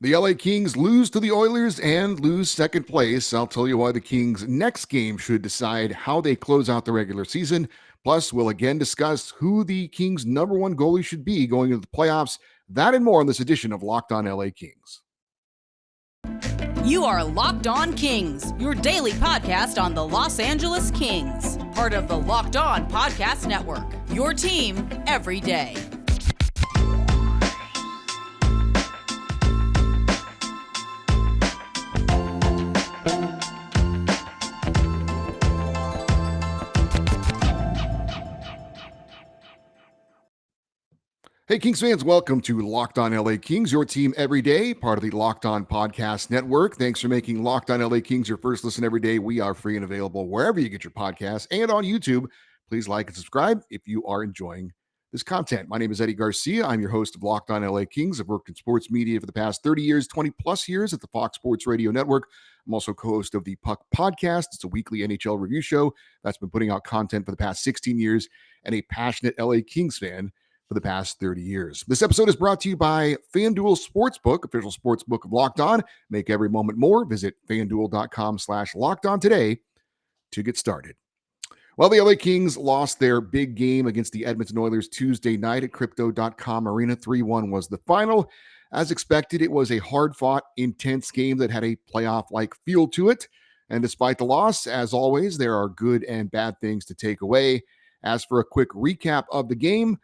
The LA Kings lose to the Oilers and lose second place. I'll tell you why the Kings' next game should decide how they close out the regular season. Plus, we'll again discuss who the Kings' number one goalie should be going into the playoffs. That and more on this edition of Locked On LA Kings. You are Locked On Kings, your daily podcast on the Los Angeles Kings, part of the Locked On Podcast Network, your team every day. Hey, Kings fans, welcome to Locked On LA Kings, your team every day, part of the Locked On Podcast Network. Thanks for making Locked On LA Kings your first listen every day. We are free and available wherever you get your podcasts and on YouTube. Please like and subscribe if you are enjoying this content. My name is Eddie Garcia. I'm your host of Locked On LA Kings. I've worked in sports media for the past 30 years, 20 plus years at the Fox Sports Radio Network. I'm also co-host of the Puck Podcast. It's a weekly NHL review show that's been putting out content for the past 16 years, and a passionate LA Kings fan for the past 30 years. This episode is brought to you by FanDuel Sportsbook, official sportsbook of Locked On. Make every moment more. Visit FanDuel.com/LockedOn today to get started. Well, the LA Kings lost their big game against the Edmonton Oilers Tuesday night at Crypto.com Arena. 3-1 was the final. As expected, it was a hard-fought, intense game that had a playoff-like feel to it. And despite the loss, as always, there are good and bad things to take away. As for a quick recap of the game,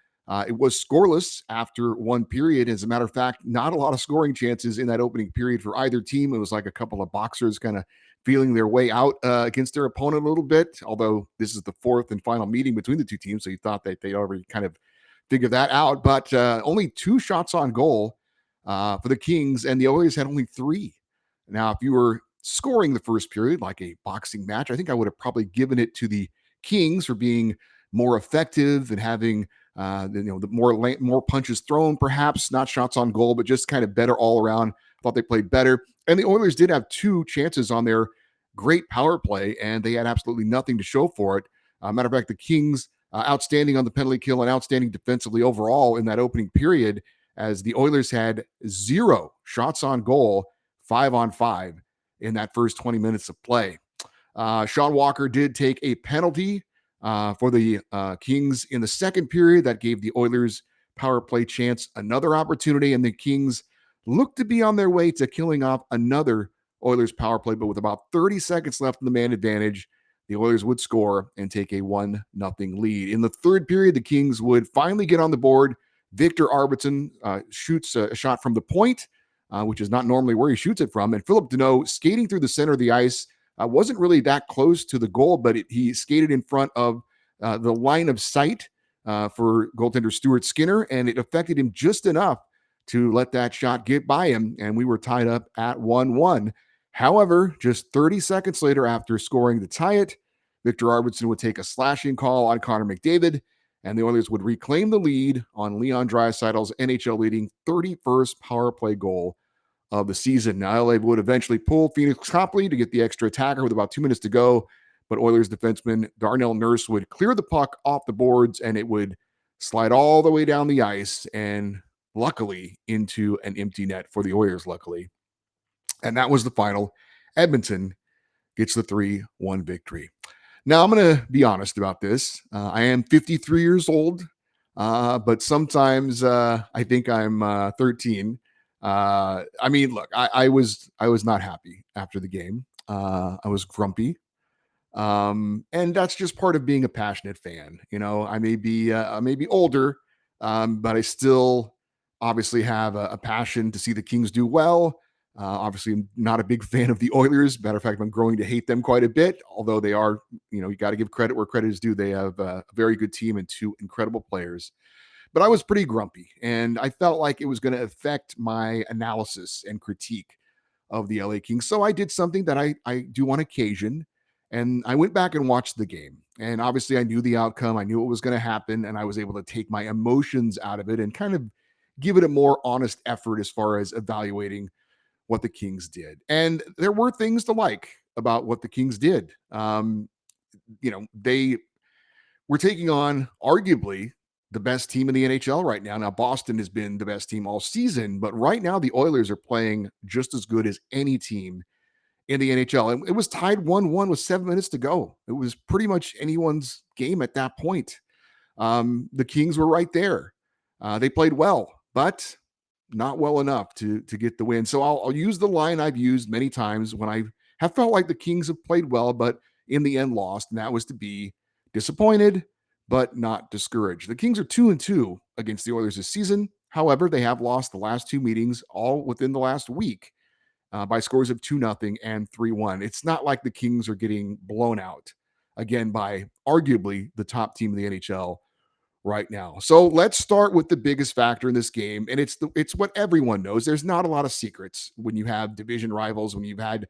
it was scoreless after one period. As a matter of fact, not a lot of scoring chances in that opening period for either team. It was like a couple of boxers kind of feeling their way out against their opponent a little bit, although this is the fourth and final meeting between the two teams, so you thought that they already kind of figured that out. But only 2 shots on goal for the Kings, and the Oilers had only 3. Now, if you were scoring the first period like a boxing match, I think I would have probably given it to the Kings for being more effective and having the more punches thrown, perhaps not shots on goal, but just kind of better all around. I thought they played better. And the Oilers did have 2 chances on their great power play, and they had absolutely nothing to show for it. Matter of fact, the Kings outstanding on the penalty kill and outstanding defensively overall in that opening period, as the Oilers had 0 shots on goal, 5 on 5 in that first 20 minutes of play. Sean Walker did take a penalty for the Kings in the second period. That gave the Oilers power play chance another opportunity, and the Kings looked to be on their way to killing off another Oilers power play, but with about 30 seconds left in the man advantage, the Oilers would score and take a 1-0 lead. In the third period, the Kings would finally get on the board. Victor Arvidsson shoots a shot from the point, which is not normally where he shoots it from, and Philip Deneau skating through the center of the ice wasn't really that close to the goal, but he skated in front of the line of sight for goaltender Stuart Skinner, and it affected him just enough to let that shot get by him, and we were tied up at 1-1. However, just 30 seconds later after scoring to tie it, Victor Arvidsson would take a slashing call on Connor McDavid, and the Oilers would reclaim the lead on Leon Draisaitl's NHL-leading 31st power play goal of the season. Now, LA would eventually pull Phoenix Copley to get the extra attacker with about 2 minutes to go, but Oilers defenseman Darnell Nurse would clear the puck off the boards, and it would slide all the way down the ice and luckily into an empty net for the Oilers, luckily. And that was the final. Edmonton gets the 3-1 victory. Now, I'm going to be honest about this. I am 53 years old, but sometimes I think I'm 13. I mean, look, I was not happy after the game. I was grumpy. And that's just part of being a passionate fan. You know, I may be older, but I still obviously have a passion to see the Kings do well. Obviously, I'm not a big fan of the Oilers. Matter of fact, I'm growing to hate them quite a bit, although they are, you got to give credit where credit is due. They have a very good team and 2 incredible players. But I was pretty grumpy, and I felt like it was going to affect my analysis and critique of the LA Kings. So I did something that I do on occasion, and I went back and watched the game. And obviously, I knew the outcome. I knew what was going to happen, and I was able to take my emotions out of it and kind of give it a more honest effort as far as evaluating what the Kings did. And there were things to like about what the Kings did. They were taking on arguably the best team in the NHL right now. Now, Boston has been the best team all season, but right now the Oilers are playing just as good as any team in the NHL. And it was tied 1-1 with 7 minutes to go. It was pretty much anyone's game at that point. The Kings were right there. They played well, but not well enough to get the win. So I'll use the line I've used many times when I have felt like the Kings have played well, but in the end lost, and that was to be disappointed, but not discouraged. The Kings are 2-2 against the Oilers this season. However, they have lost the last two meetings all within the last week by scores of 2-0 and 3-1. It's not like the Kings are getting blown out again by arguably the top team in the NHL right now. So let's start with the biggest factor in this game, and it's what everyone knows. There's not a lot of secrets when you have division rivals, when you've had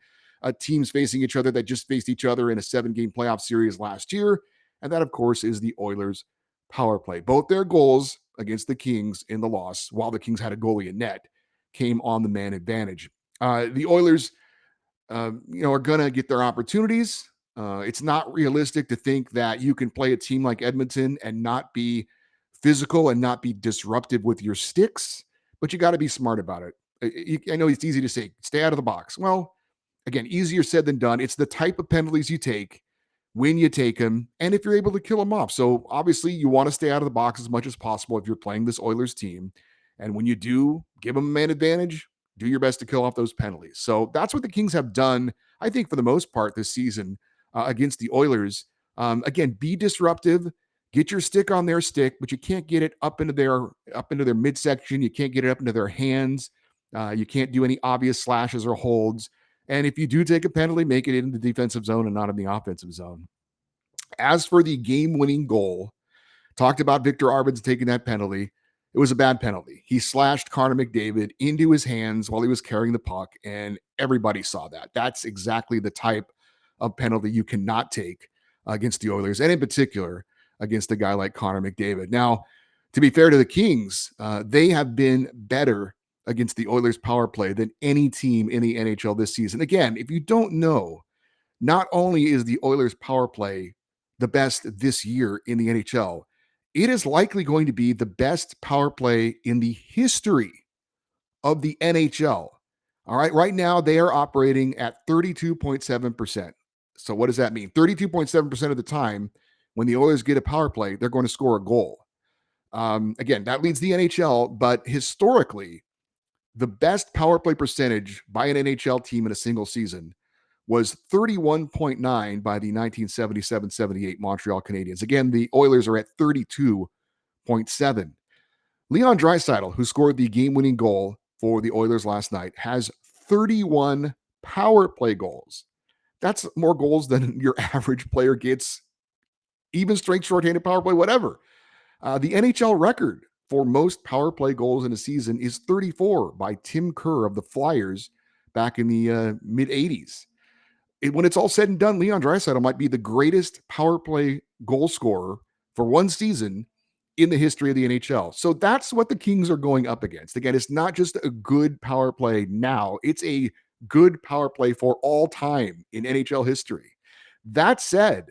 teams facing each other that just faced each other in a 7-game playoff series last year, and that of course is the Oilers' power play. Both their goals against the Kings in the loss, while the Kings had a goalie in net, came on the man advantage. The Oilers are going to get their opportunities. It's not realistic to think that you can play a team like Edmonton and not be physical and not be disruptive with your sticks, but you got to be smart about it. I know it's easy to say, stay out of the box. Well, again, easier said than done. It's the type of penalties you take when you take them and if you're able to kill them off. So obviously you want to stay out of the box as much as possible if you're playing this Oilers team. And when you do give them a man advantage, do your best to kill off those penalties. So that's what the Kings have done, I think, for the most part this season against the Oilers. Again, be disruptive, get your stick on their stick, but you can't get it up into their midsection. You can't get it up into their hands. You can't do any obvious slashes or holds. And if you do take a penalty, make it in the defensive zone and not in the offensive zone. As for the game-winning goal, talked about Victor Arvidsson taking that penalty. It was a bad penalty. He slashed Connor McDavid into his hands while he was carrying the puck, and everybody saw that. That's exactly the type of penalty you cannot take against the Oilers, and in particular against a guy like Connor McDavid. Now, to be fair to the Kings, they have been better against the Oilers power play than any team in the NHL this season. Again, if you don't know, not only is the Oilers power play the best this year in the NHL, it is likely going to be the best power play in the history of the NHL. All right. Right now, they are operating at 32.7%. So, what does that mean? 32.7% of the time, when the Oilers get a power play, they're going to score a goal. Again, that leads the NHL, but historically, the best power play percentage by an NHL team in a single season was 31.9 by the 1977-78 Montreal Canadiens. Again, the Oilers are at 32.7. Leon Draisaitl, who scored the game-winning goal for the Oilers last night, has 31 power play goals. That's more goals than your average player gets, even straight, shorthanded power play, whatever. The NHL record for most power play goals in a season is 34 by Tim Kerr of the Flyers back in the mid-'80s. When it's all said and done, Leon Draisaitl might be the greatest power play goal scorer for one season in the history of the NHL. So that's what the Kings are going up against. Again, it's not just a good power play now, it's a good power play for all time in NHL history. That said,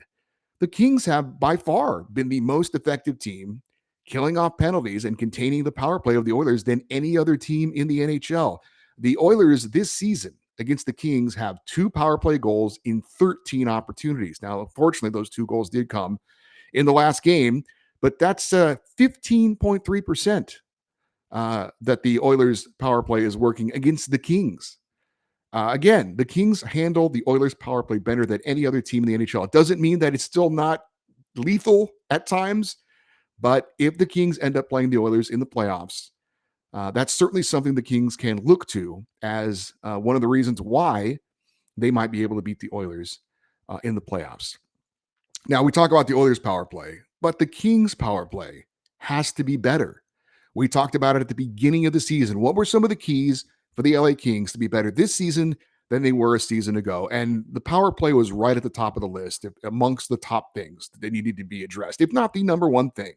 the Kings have by far been the most effective team killing off penalties and containing the power play of the Oilers than any other team in the NHL. The Oilers this season against the Kings have 2 power play goals in 13 opportunities. Now, unfortunately, those 2 goals did come in the last game, but that's 15.3% that the Oilers power play is working against the Kings. Again, the Kings handle the Oilers power play better than any other team in the NHL. It doesn't mean that it's still not lethal at times, but if the Kings end up playing the Oilers in the playoffs, that's certainly something the Kings can look to as one of the reasons why they might be able to beat the Oilers in the playoffs. Now, we talk about the Oilers power play, but the Kings power play has to be better. We talked about it at the beginning of the season. What were some of the keys for the LA Kings to be better this season than they were a season ago? And the power play was right at the top of the list amongst the top things that needed to be addressed, if not the number one thing.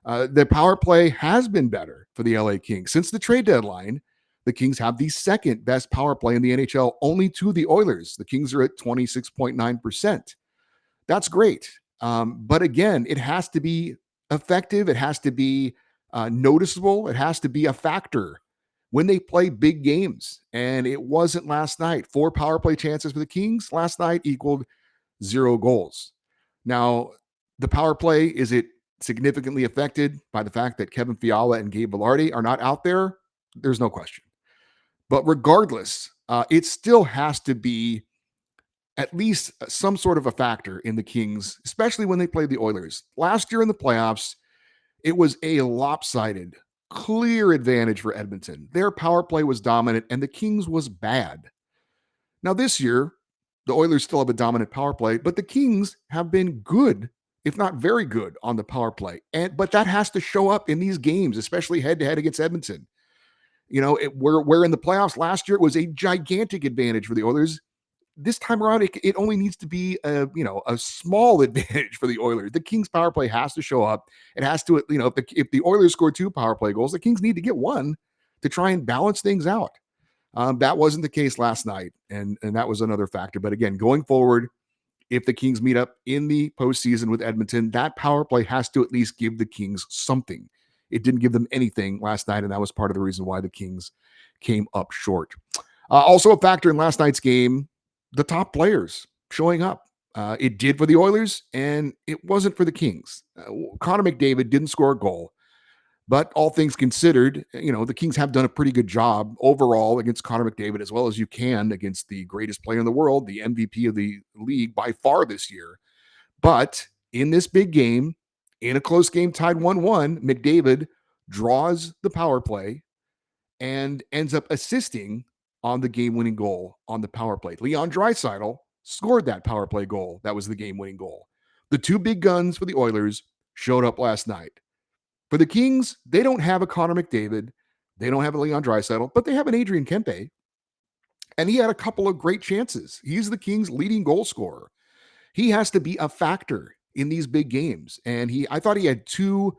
The power play has been better for the LA Kings. Since the trade deadline, the Kings have the second best power play in the NHL, only to the Oilers. The Kings are at 26.9%. That's great. But again, it has to be effective. It has to be noticeable. It has to be a factor when they play big games. And it wasn't last night. 4 power play chances for the Kings last night equaled 0 goals. Now, the power play, is it significantly affected by the fact that Kevin Fiala and Gabe Velarde are not out there? There's no question. But regardless, it still has to be at least some sort of a factor in the Kings, especially when they play the Oilers. Last year in the playoffs, it was a lopsided, clear advantage for Edmonton. Their power play was dominant and the Kings was bad. Now, this year, the Oilers still have a dominant power play, but the Kings have been good, if not very good, on the power play. But that has to show up in these games, especially head to head against Edmonton. Where in the playoffs last year it was a gigantic advantage for the Oilers. This time around, it only needs to be a small advantage for the Oilers. The Kings power play has to show up. It has to, if the Oilers score 2 power play goals, the Kings need to get 1 to try and balance things out. That wasn't the case last night, and that was another factor. But again, going forward, if the Kings meet up in the postseason with Edmonton, that power play has to at least give the Kings something. It didn't give them anything last night, and that was part of the reason why the Kings came up short. Also a factor in last night's game, the top players showing up. It did for the Oilers, and it wasn't for the Kings. Connor McDavid didn't score a goal, but all things considered, the Kings have done a pretty good job overall against Connor McDavid, as well as you can against the greatest player in the world, the MVP of the league by far this year. But in this big game, in a close game tied 1-1, McDavid draws the power play and ends up assisting on the game-winning goal on the power play. Leon Draisaitl scored that power play goal. That was the game-winning goal. The 2 big guns for the Oilers showed up last night. For the Kings, they don't have a Connor McDavid. They don't have a Leon Draisaitl, but they have an Adrian Kempe. And he had a couple of great chances. He's the Kings' leading goal scorer. He has to be a factor in these big games. And I thought he had 2,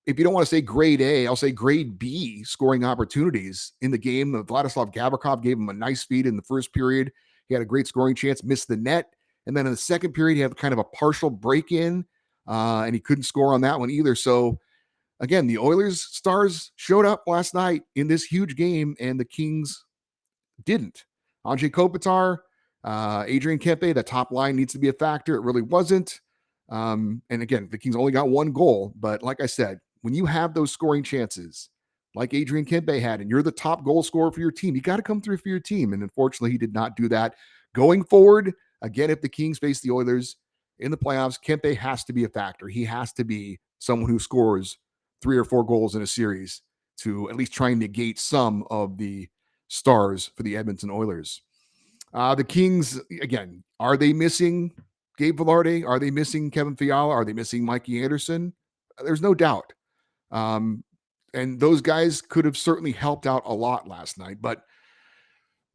if you don't want to say grade A, I'll say grade B scoring opportunities in the game. Vladislav Gavrikov gave him a nice feed in the first period. He had a great scoring chance, missed the net. And then in the second period, he had kind of a partial break-in, and he couldn't score on that one either. So, again, the Oilers stars showed up last night in this huge game, and the Kings didn't. Andrei Kopitar, Adrian Kempe, the top line needs to be a factor. It really wasn't. And again, the Kings only got 1 goal. But like I said, when you have those scoring chances like Adrian Kempe had, and you're the top goal scorer for your team, you got to come through for your team. And unfortunately, he did not do that. Going forward, again, if the Kings face the Oilers in the playoffs, Kempe has to be a factor. He has to be someone who scores 3 or 4 goals in a series to at least try and negate some of the stars for the Edmonton Oilers. The Kings, again, are they missing Gabe Velarde? Are they missing Kevin Fiala? Are they missing Mikey Anderson? There's no doubt. And those guys could have certainly helped out a lot last night, but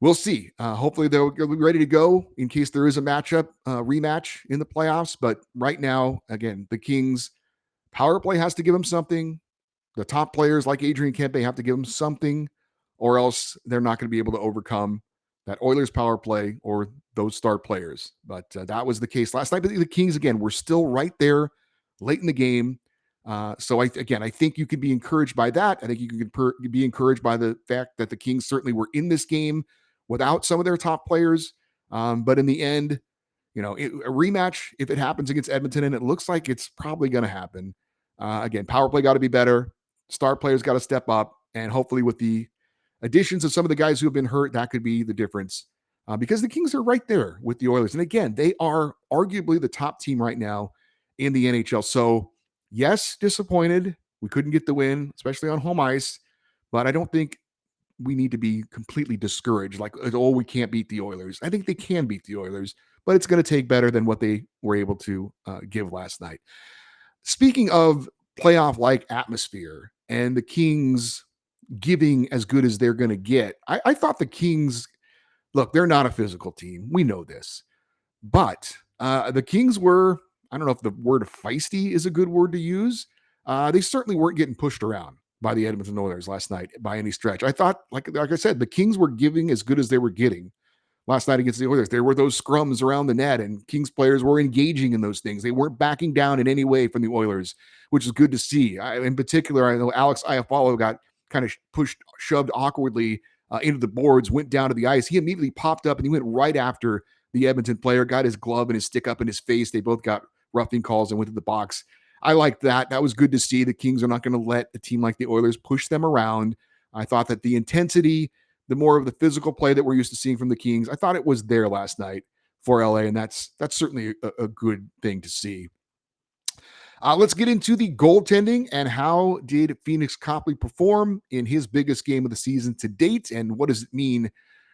we'll see. Hopefully they'll be ready to go in case there is a rematch in the playoffs. But right now, again, the Kings power play has to give them something. The top players like Adrian Kempe have to give them something, or else they're not going to be able to overcome that Oilers power play or those star players. But that was the case last night. But the Kings, again, were still right there late in the game. So I think you could be encouraged by that. I think you can be encouraged by the fact that the Kings certainly were in this game without some of their top players. But in the end, a rematch, if it happens against Edmonton, and it looks like it's probably going to happen. Again, power play got to be better. Star players got to step up. And hopefully with the additions of some of the guys who have been hurt, that could be the difference. Because the Kings are right there with the Oilers. And again, they are arguably the top team right now in the NHL. So, yes, disappointed. We couldn't get the win, especially on home ice. But I don't think we need to be completely discouraged. Like, oh, we can't beat the Oilers. I think they can beat the Oilers, but it's going to take better than what they were able to give last night. Speaking of playoff-like atmosphere and the Kings giving as good as they're going to get, I thought the Kings, look, they're not a physical team. We know this. But the Kings were, I don't know if the word feisty is a good word to use. They certainly weren't getting pushed around by the Edmonton Oilers last night by any stretch. I thought, like I said, the Kings were giving as good as they were getting last night against the Oilers. There were those scrums around the net, and Kings players were engaging in those things. They weren't backing down in any way from the Oilers, which is good to see. In particular, I know Alex Iafallo got kind of shoved awkwardly into the boards, went down to the ice. He immediately popped up and he went right after the Edmonton player, got his glove and his stick up in his face. They both got roughing calls and went to the box. I liked that. That was good to see. The Kings are not going to let a team like the Oilers push them around. I thought that the intensity, the more of the physical play that we're used to seeing from the Kings, I thought it was there last night for LA, and that's certainly a good thing to see. Let's get into the goaltending and how did Phoenix Copley perform in his biggest game of the season to date, and what does it mean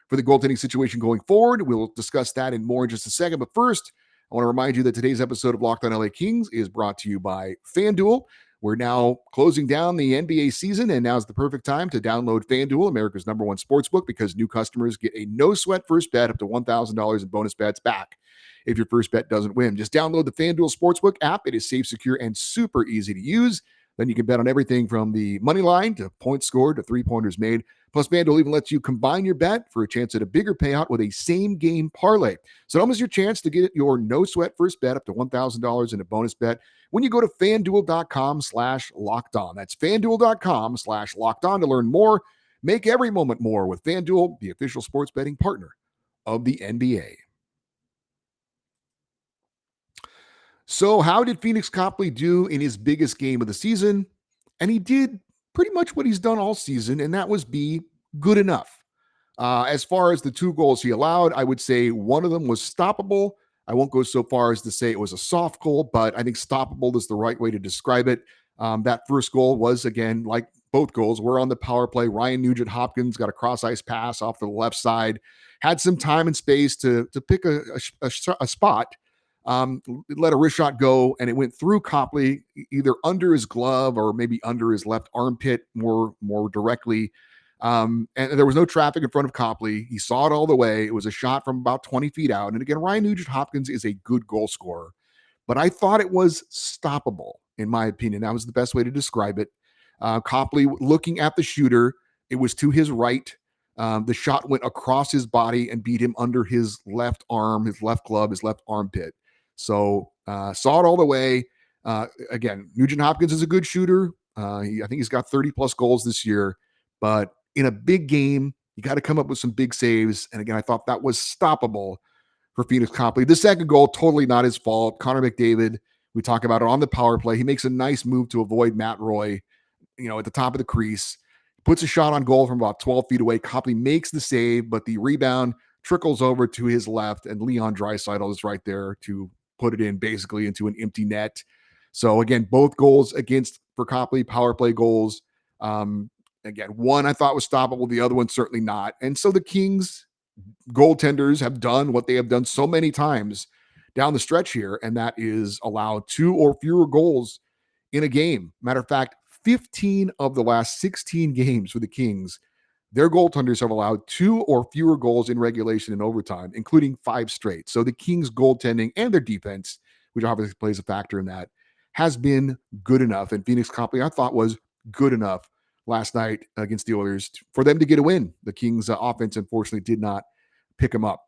for the goaltending situation going forward? We'll discuss that and more in just a second. But first, I want to remind you that today's episode of Locked on LA Kings is brought to you by FanDuel. We're now closing down the NBA season, and now's the perfect time to download FanDuel, America's #1 sportsbook, because new customers get a no-sweat first bet up to $1,000 in bonus bets back if your first bet doesn't win. Just download the FanDuel Sportsbook app. It is safe, secure, and super easy to use. Then you can bet on everything from the money line to points scored to three-pointers made. Plus, FanDuel even lets you combine your bet for a chance at a bigger payout with a same-game parlay. So don't miss your chance to get your no-sweat first bet up to $1,000 in a bonus bet when you go to FanDuel.com/lockedon. That's FanDuel.com/lockedon to learn more. Make every moment more with FanDuel, the official sports betting partner of the NBA. So how did Phoenix Copley do in his biggest game of the season? And he did pretty much what he's done all season, and that was be good enough. As far as the 2 goals he allowed, I would say one of them was stoppable. I won't go so far as to say it was a soft goal, but I think stoppable is the right way to describe it. That first goal was, again, like both goals, were on the power play. Ryan Nugent-Hopkins got a cross-ice pass off to the left side, had some time and space to pick a spot, let a wrist shot go, and it went through Copley, either under his glove or maybe under his left armpit more directly. And there was no traffic in front of Copley. He saw it all the way. It was a shot from about 20 feet out. And again, Ryan Nugent-Hopkins is a good goal scorer, but I thought it was stoppable, in my opinion. That was the best way to describe it. Copley looking at the shooter, it was to his right. The shot went across his body and beat him under his left arm, his left glove, his left armpit. So saw it all the way. Again, Nugent-Hopkins is a good shooter. I think he's got 30 plus goals this year, but in a big game, you got to come up with some big saves. And again, I thought that was stoppable for Phoenix Copley. The second goal, totally not his fault. Connor McDavid, we talk about it on the power play. He makes a nice move to avoid Matt Roy, at the top of the crease, puts a shot on goal from about 12 feet away. Copley makes the save, but the rebound trickles over to his left, and Leon Draisaitl is right there to put it in basically into an empty net. So again, both goals for Copley, power play goals. Again, one I thought was stoppable, the other one certainly not. And so the Kings goaltenders have done what they have done so many times down the stretch here, and that is allow 2 or fewer goals in a game. Matter of fact, 15 of the last 16 games for the Kings, their goaltenders have allowed 2 or fewer goals in regulation and overtime, including 5 straight. So the Kings goaltending and their defense, which obviously plays a factor in that, has been good enough. And Phoenix Copley, I thought, was good enough last night against the Oilers for them to get a win. The Kings offense, unfortunately, did not pick him up.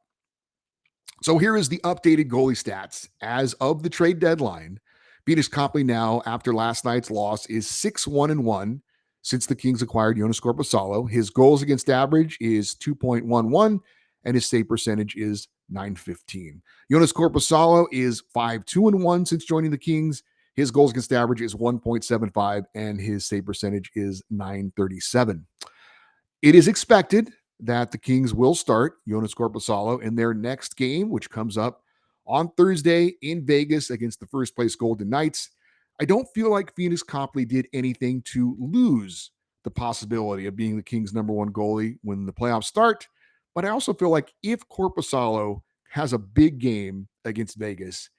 So here is the updated goalie stats. As of the trade deadline, Phoenix Copley now, after last night's loss, is 6-1-1 since the Kings acquired Jonas Korpisalo. His goals against average is 2.11, and his save percentage is .915. Jonas Korpisalo is 5-2-1 since joining the Kings. His goals against average is 1.75, and his save percentage is .937. It is expected that the Kings will start Jonas Korpisalo in their next game, which comes up on Thursday in Vegas against the first place Golden Knights. I don't feel like Phoenix Copley did anything to lose the possibility of being the Kings' #1 goalie when the playoffs start, but I also feel like if Korpisalo has a big game against Vegas,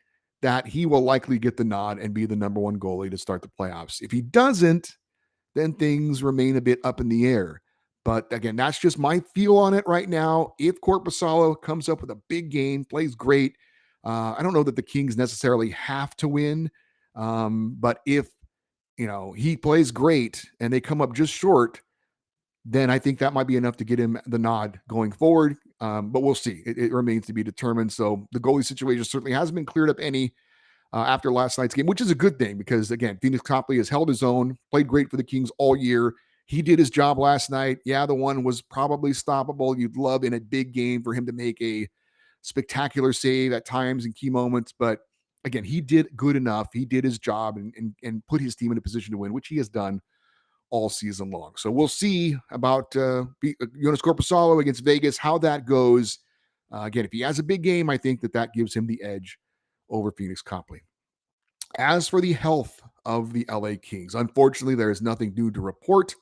that he will likely get the nod and be the #1 goalie to start the playoffs. If he doesn't, then things remain a bit up in the air. But again, that's just my feel on it right now. If Korpisalo comes up with a big game, plays great, I don't know that the Kings necessarily have to win. But if, he plays great and they come up just short, then I think that might be enough to get him the nod going forward. but we'll see. It remains to be determined. So the goalie situation certainly hasn't been cleared up any after last night's game, which is a good thing because, again, Phoenix Copley has held his own, played great for the Kings all year. He did his job last night. Yeah, the one was probably stoppable. You'd love in a big game for him to make a spectacular save at times in key moments, but again, he did good enough. He did his job and put his team in a position to win, which he has done all season long. So we'll see about Jonas Corposalo against Vegas, how that goes. Again, if he has a big game, I think that gives him the edge over Phoenix Copley. As for the health of the LA Kings, unfortunately, there is nothing new to report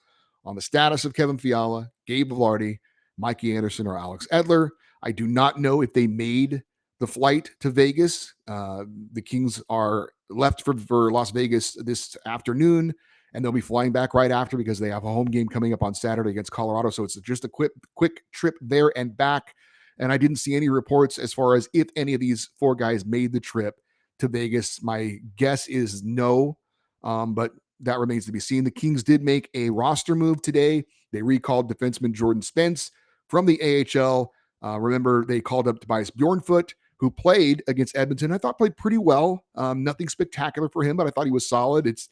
on the status of Kevin Fiala, Gabe Vilardi, Mikey Anderson, or Alex Edler. I do not know if they made the flight to Vegas. The Kings are left for Las Vegas this afternoon, and they'll be flying back right after because they have a home game coming up on Saturday against Colorado. So it's just a quick trip there and back. And I didn't see any reports as far as if any of these four guys made the trip to Vegas. My guess is no, but that remains to be seen. The Kings did make a roster move today. They recalled defenseman Jordan Spence from the AHL. Remember, they called up Tobias Bjornfoot, who played against Edmonton. I thought played pretty well. Nothing spectacular for him, but I thought he was solid. It's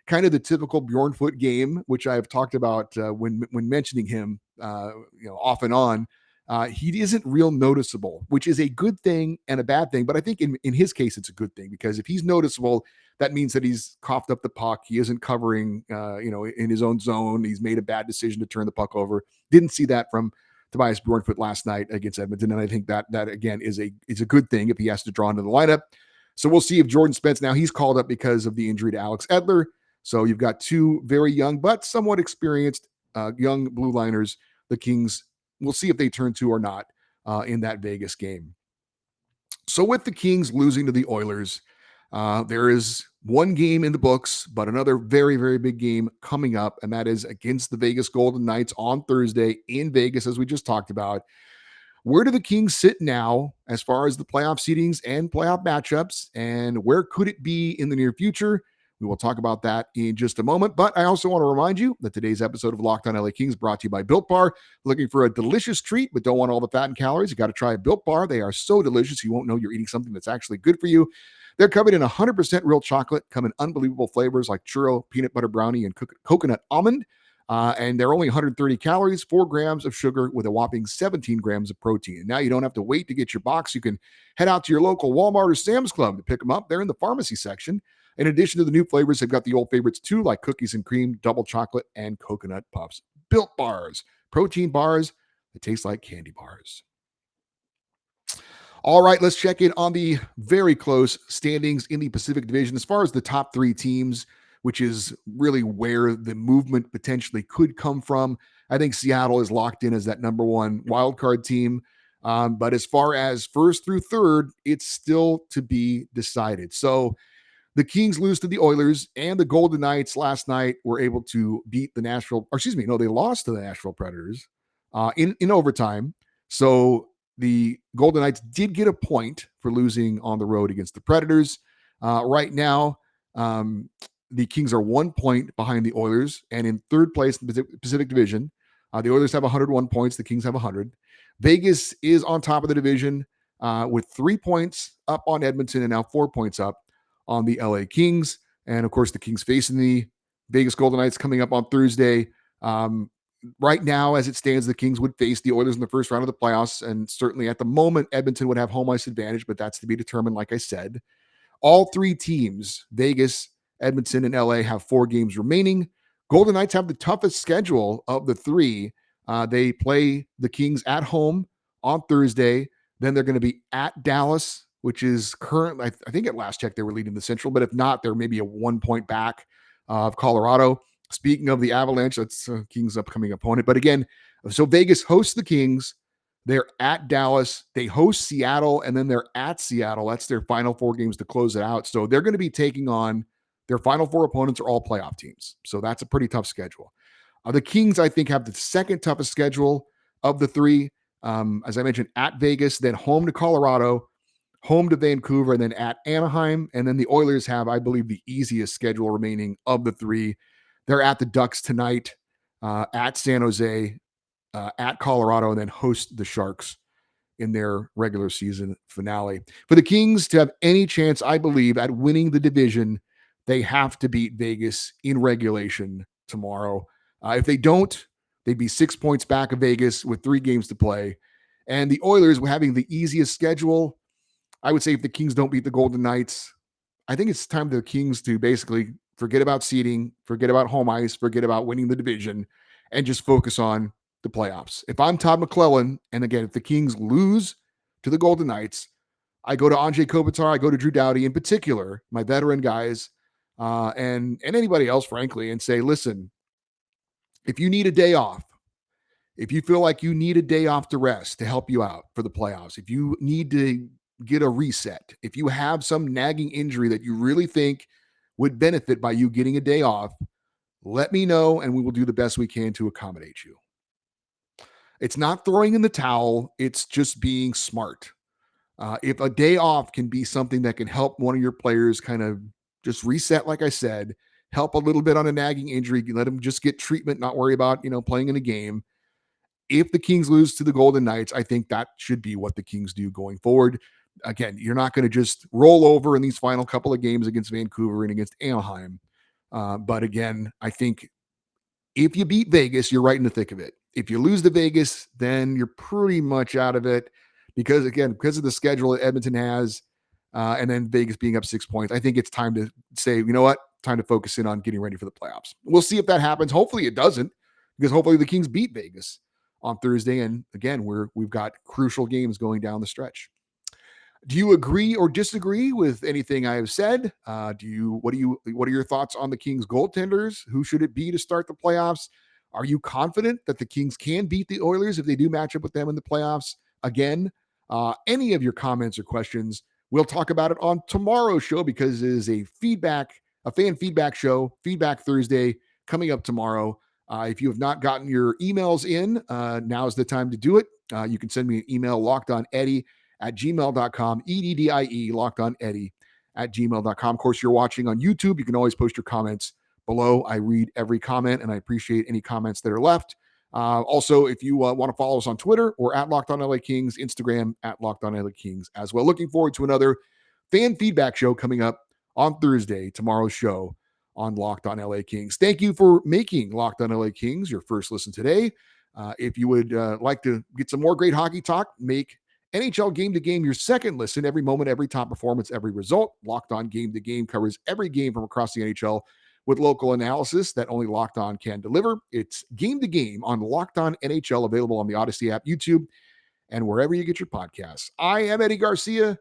kind of the typical Bjornfoot game, which I've talked about when mentioning him, off and on. He isn't real noticeable, which is a good thing and a bad thing. But I think in his case, it's a good thing because if he's noticeable, that means that he's coughed up the puck. He isn't covering, in his own zone. He's made a bad decision to turn the puck over. Didn't see that from Tobias Bjornfoot last night against Edmonton. And I think that again is a good thing if he has to draw into the lineup. So we'll see if Jordan Spence, now he's called up because of the injury to Alex Edler. So you've got two very young, but somewhat experienced young blue liners. The Kings, we'll see if they turn to or not in that Vegas game. So with the Kings losing to the Oilers, there is one game in the books, but another very, very big game coming up, and that is against the Vegas Golden Knights on Thursday in Vegas, as we just talked about. Where do the Kings sit now as far as the playoff seedings and playoff matchups, and where could it be in the near future? We will talk about that in just a moment, but I also want to remind you that today's episode of Locked On LA Kings brought to you by Built Bar. Looking for a delicious treat but don't want all the fat and calories? You got to try a Built Bar. They are so delicious you won't know you're eating something that's actually good for you. They're covered in 100% real chocolate, come in unbelievable flavors like churro, peanut butter brownie, and coconut almond. And they're only 130 calories, 4 grams of sugar with a whopping 17 grams of protein. And now you don't have to wait to get your box. You can head out to your local Walmart or Sam's Club to pick them up. They're in the pharmacy section. In addition to the new flavors, they've got the old favorites too, like cookies and cream, double chocolate, and coconut puffs. Built Bars, protein bars that taste like candy bars. All right, let's check in on the very close standings in the Pacific Division. As far as the top three teams, which is really where the movement potentially could come from, I think Seattle is locked in as that number one wildcard team. But as far as first through third, it's still to be decided. So the Kings lose to the Oilers, and the Golden Knights last night were able to beat the they lost to the Nashville Predators in overtime. So the Golden Knights did get a point for losing on the road against the Predators. Right now, the Kings are 1 point behind the Oilers and in third place in the Pacific Division. The Oilers have 101 points. The Kings have 100. Vegas is on top of the division with 3 points up on Edmonton and now 4 points up on the LA Kings. And of course, the Kings facing the Vegas Golden Knights coming up on Thursday. Right now, as it stands, the Kings would face the Oilers in the first round of the playoffs. And certainly at the moment, Edmonton would have home ice advantage, but that's to be determined, like I said. All three teams, Vegas, Edmonton, and LA, have 4 games remaining. Golden Knights have the toughest schedule of the three. They play the Kings at home on Thursday. Then they're going to be at Dallas, which is currently, I think at last check, they were leading the Central. But if not, they're maybe a 1 point back of Colorado. Speaking of the Avalanche, that's Kings' upcoming opponent. But again, so Vegas hosts the Kings. They're at Dallas. They host Seattle, and then they're at Seattle. That's their final 4 games to close it out. So they're going to be taking on their final 4 opponents are all playoff teams. So that's a pretty tough schedule. The Kings, I think, have the second toughest schedule of the three. As I mentioned, at Vegas, then home to Colorado, home to Vancouver, and then at Anaheim. And then the Oilers have, I believe, the easiest schedule remaining of the three. They're at the Ducks tonight, at San Jose, at Colorado, and then host the Sharks in their regular season finale. For the Kings to have any chance, I believe, at winning the division, they have to beat Vegas in regulation tomorrow. If they don't, they'd be 6 points back of Vegas with 3 games to play. And the Oilers were having the easiest schedule. I would say if the Kings don't beat the Golden Knights, I think it's time for the Kings to basically forget about seeding, forget about home ice, forget about winning the division, and just focus on the playoffs. If I'm Todd McClellan, and again, if the Kings lose to the Golden Knights, I go to Andrei Kopitar, I go to Drew Doughty in particular, my veteran guys, and anybody else, frankly, and say, listen, if you need a day off, if you feel like you need a day off to rest to help you out for the playoffs, if you need to get a reset, if you have some nagging injury that you really think would benefit by you getting a day off, let me know and we will do the best we can to accommodate you. It's not throwing in the towel, it's just being smart. If a day off can be something that can help one of your players kind of just reset, like I said, help a little bit on a nagging injury, let them just get treatment, not worry about, playing in a game. If the Kings lose to the Golden Knights, I think that should be what the Kings do going forward. Again, you're not going to just roll over in these final couple of games against Vancouver and against Anaheim. But again, I think if you beat Vegas, you're right in the thick of it. If you lose to Vegas, then you're pretty much out of it because of the schedule that Edmonton has, and then Vegas being up 6 points. I think it's time to say, you know what? Time to focus in on getting ready for the playoffs. We'll see if that happens. Hopefully it doesn't, because hopefully the Kings beat Vegas on Thursday. And again, we've got crucial games going down the stretch. Do you agree or disagree with anything I have said? What are your thoughts on the Kings goaltenders? Who should it be to start the playoffs? Are you confident that the Kings can beat the Oilers if they do match up with them in the playoffs again? Any of your comments or questions, we'll talk about it on tomorrow's show because it is a fan feedback show, Feedback Thursday, coming up tomorrow. If you have not gotten your emails in, now is the time to do it. You can send me an email, lockedoneddie@gmail.com, EDDIE, lockedoneddie@gmail.com. Of course, you're watching on YouTube. You can always post your comments below. I read every comment, and I appreciate any comments that are left. Also, if you want to follow us on Twitter or at Locked On LA Kings, Instagram at Locked On LA Kings as well. Looking forward to another fan feedback show coming up on Thursday, tomorrow's show on Locked On LA Kings. Thank you for making Locked On LA Kings your first listen today. If you would like to get some more great hockey talk, make NHL Game to Game your second listen. Every moment, every top performance, every result. Locked On Game to Game covers every game from across the NHL with local analysis that only Locked On can deliver. It's Game to Game on Locked On NHL, available on the Odyssey app, YouTube, and wherever you get your podcasts. I am Eddie Garcia.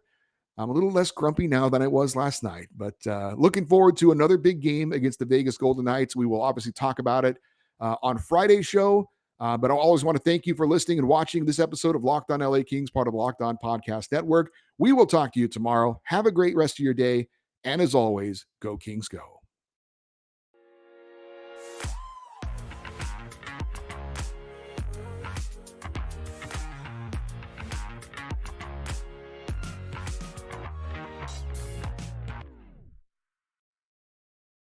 I'm a little less grumpy now than I was last night, but looking forward to another big game against the Vegas Golden Knights. We will obviously talk about it on Friday's show, but I always want to thank you for listening and watching this episode of Locked On LA Kings, part of the Locked On Podcast Network. We will talk to you tomorrow. Have a great rest of your day, and as always, go Kings go.